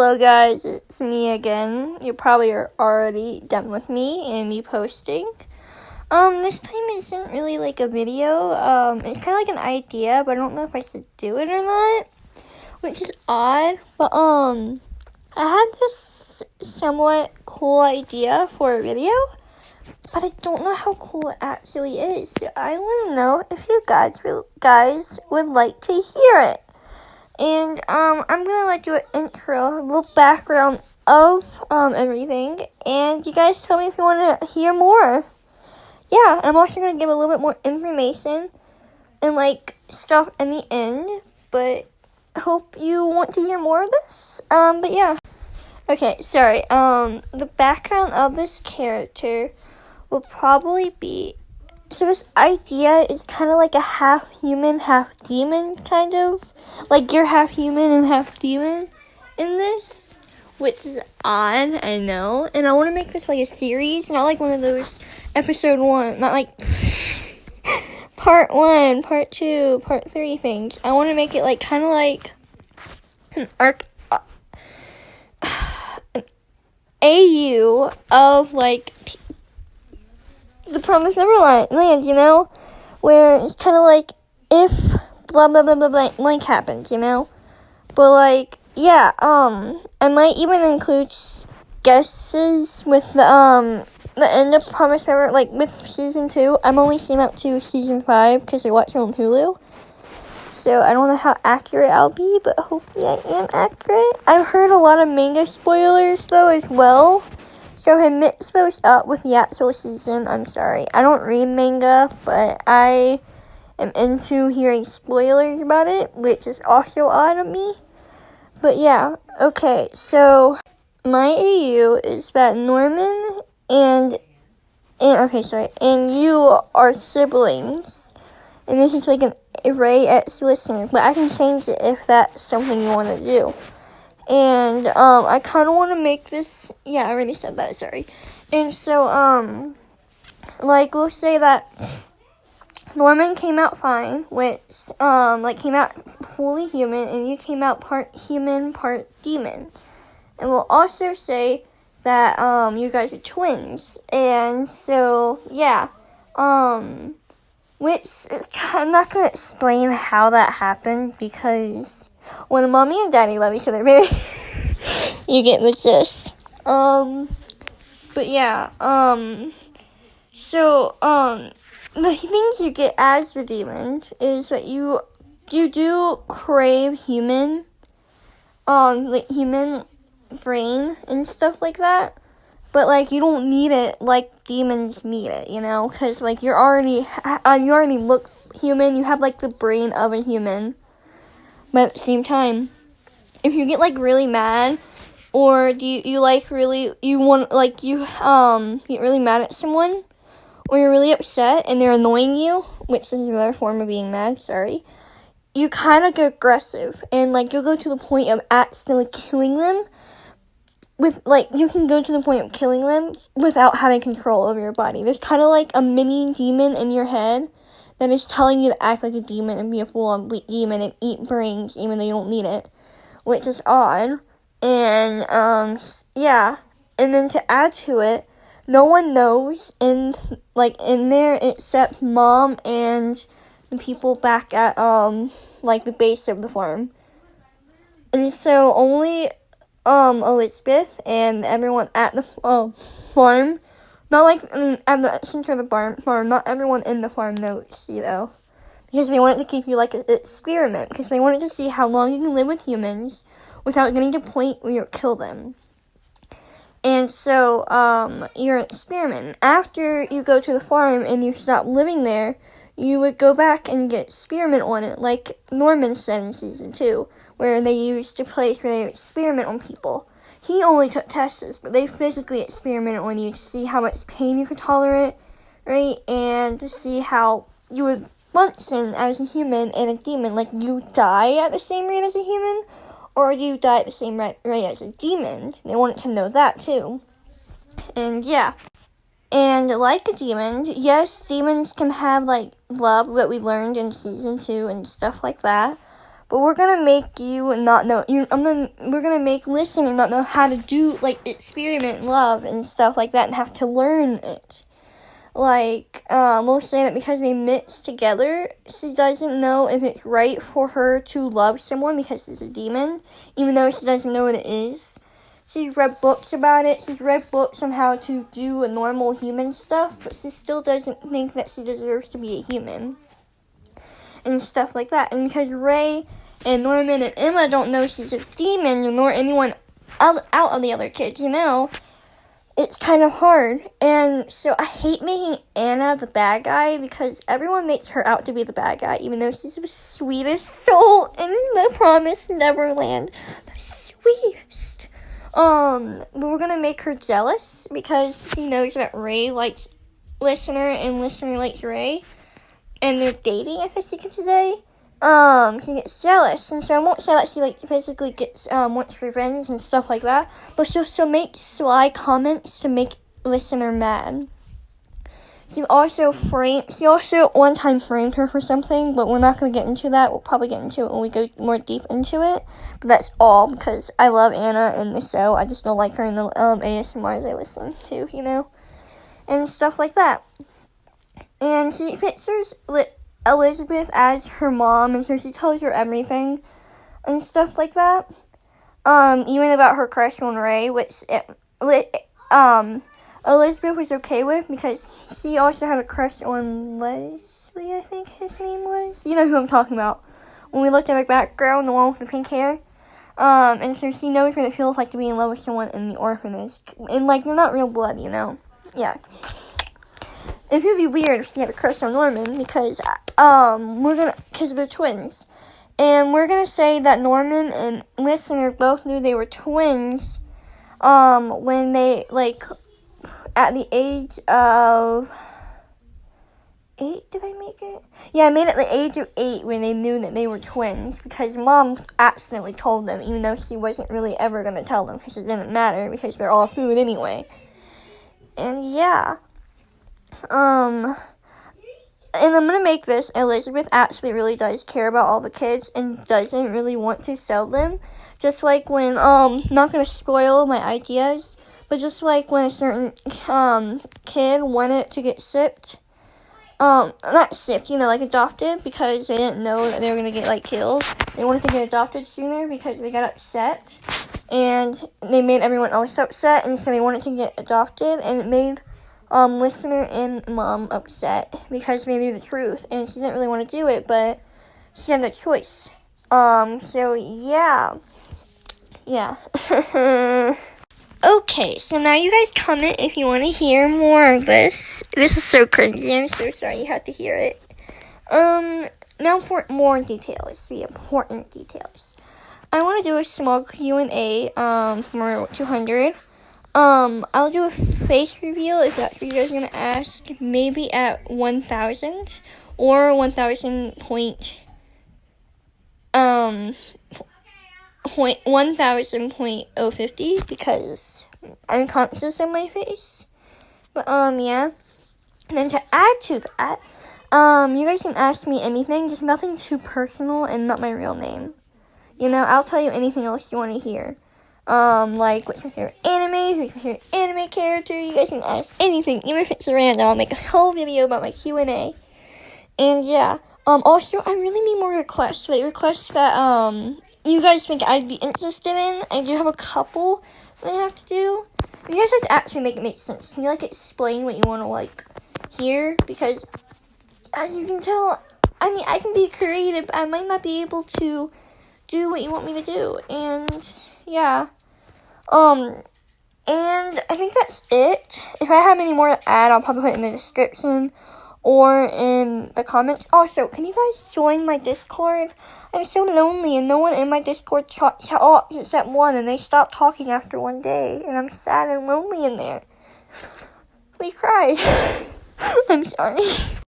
Hello guys, it's me again. You probably are already done with me and me posting. This time isn't really like a video. It's kind of like an idea, but I don't know if I should do it or not, which is odd. But I had this somewhat cool idea for a video, but I don't know how cool it actually is. So I want to know if you guys would like to hear it. And I'm gonna like do an intro, a little background of everything, and you guys tell me if you want to hear more. Yeah, I'm also gonna give a little bit more information and like stuff in the end, but I hope you want to hear more of this. But yeah. Okay, sorry. The background of this character will probably be, so this idea is kind of like a half human, half demon kind of. Like, you're half human and half demon in this, which is odd, I know. And I want to make this like a series, not like one of those episode 1, not like part 1, part 2, part 3 things. I want to make it like kind of like an an AU of like the Promised Neverland, you know, where it's kind of like if blah blah blah blah blah blank happens, you know. But like, yeah, I might even include guesses with the end of Promised Neverland, like with season 2. I'm only seeing up to season 5 because I watch it on Hulu. So I don't know how accurate I'll be, but hopefully I am accurate. I've heard a lot of manga spoilers though as well. So I mix those up with the actual season. I'm sorry. I don't read manga, but I am into hearing spoilers about it, which is also odd of me. But yeah, okay, so my AU is that Norman and you are siblings. And this is like an array X listener, but I can change it if that's something you want to do. And I kind of want to make this, yeah, I already said that, sorry. And so like we'll say that Norman came out fine, which came out fully human, and you came out part human, part demon. And we'll also say that you guys are twins. And so yeah, which is I'm not gonna explain how that happened, because when mommy and daddy love each other very you get the gist. But yeah, so the things you get as the demon is that you do crave human, like human brain and stuff like that, but like you don't need it like demons need it, you know, because like you already look human, you have like the brain of a human, but at the same time, if you get like really mad, or do you get really mad at someone, or you're really upset and they're annoying you, which is another form of being mad, sorry, you kind of get aggressive, and like you'll go to the point of accidentally killing them you can go to the point of killing them without having control over your body. There's kind of like a mini demon in your head that is telling you to act like a demon and be a full-on demon and eat brains even though you don't need it, which is odd. And yeah, and then to add to it, no one knows in there except mom and the people back at the base of the farm. And so only Elizabeth and everyone at the farm, not at the center of the farm, not everyone in the farm knows, you know, because they wanted to keep you like an experiment, because they wanted to see how long you can live with humans without getting to a point where you kill them. And so, you're an experiment. After you go to the farm and you stop living there, you would go back and get experiment on it, like Norman said in season 2, where they used a place where they experiment on people. He only took tests, but they physically experimented on you to see how much pain you could tolerate, right? And to see how you would function as a human and a demon. Like, you die at the same rate as a human, or do you die at the same rate as a demon? They wanted to know that too. And yeah. And like a demon, yes, demons can have like love, what we learned in season 2 and stuff like that. But we're gonna make you not know. We're gonna make listening not know how to do like experiment love and stuff like that, and have to learn it. Like, we'll say that because they mix together, she doesn't know if it's right for her to love someone because she's a demon, even though she doesn't know what it is. She's read books about it. She's read books on how to do a normal human stuff, but she still doesn't think that she deserves to be a human. And stuff like that. And because Ray and Norman and Emma don't know she's a demon, nor anyone out of the other kids, it's kind of hard. And so I hate making Anna the bad guy because everyone makes her out to be the bad guy, even though she's the sweetest soul in the Promised Neverland. The sweetest. But we're gonna make her jealous because she knows that Ray likes Listener and Listener likes Ray. And they're dating, I guess you could say. She gets jealous, and so I won't say that she basically gets wants revenge and stuff like that, but she'll make sly comments to make Listener mad. She also one time framed her for something, but we're not gonna get into that. We'll probably get into it when we go more deep into it. But that's all because I love Anna in the show. I just don't like her in the ASMRs I listen to, and stuff like that. And she pictures Elizabeth as her mom, and so she tells her everything and stuff like that. Even about her crush on Ray, which Elizabeth was okay with because she also had a crush on Leslie, I think his name was. You know who I'm talking about. When we looked at her background, the one with the pink hair. And so she knows what it feels like to be in love with someone in the orphanage. And, they're not real blood, Yeah. It would be weird if she had a crush on Norman because, because they're twins. And we're gonna say that Norman and Listener both knew they were twins, when they, at the age of 8, did I make it? Yeah, I made it at the age of 8 when they knew that they were twins because Mom accidentally told them, even though she wasn't really ever gonna tell them because it didn't matter because they're all food anyway. And yeah. And I'm gonna make this, Elizabeth actually really does care about all the kids and doesn't really want to sell them. Just like when, not gonna spoil my ideas, but just like when a certain, kid wanted to get shipped, not shipped, adopted, because they didn't know that they were gonna get, killed. They wanted to get adopted sooner because they got upset, and they made everyone else upset, and so they wanted to get adopted, and it made Listener and Mom upset because they knew the truth, and she didn't really want to do it, but she had no choice. So yeah. Okay, so now you guys comment if you want to hear more of this. This is so cringy. I'm so sorry you have to hear it. Now for more details, the important details. I want to do a small Q&A, for 200. I'll do a face reveal if that's what you guys are gonna ask. Maybe at 1,000 or 1,000.050 because I'm conscious of my face. But yeah. And then to add to that, you guys can ask me anything, just nothing too personal and not my real name. I'll tell you anything else you want to hear. What's my favorite anime, who's my favorite anime character, you guys can ask anything, even if it's random, I'll make a whole video about my Q&A, and yeah, also, I really need more requests, requests that, you guys think I'd be interested in. I do have a couple that I have to do. You guys have to actually make it make sense. Can you, explain what you want to, hear, because, as you can tell, I can be creative, but I might not be able to do what you want me to do, and yeah. And I think that's it. If I have any more to add, I'll probably put it in the description or in the comments. Also, can you guys join my Discord? I'm so lonely and no one in my Discord talks except one, and they stopped talking after one day, and I'm sad and lonely in there. Please cry. I'm sorry.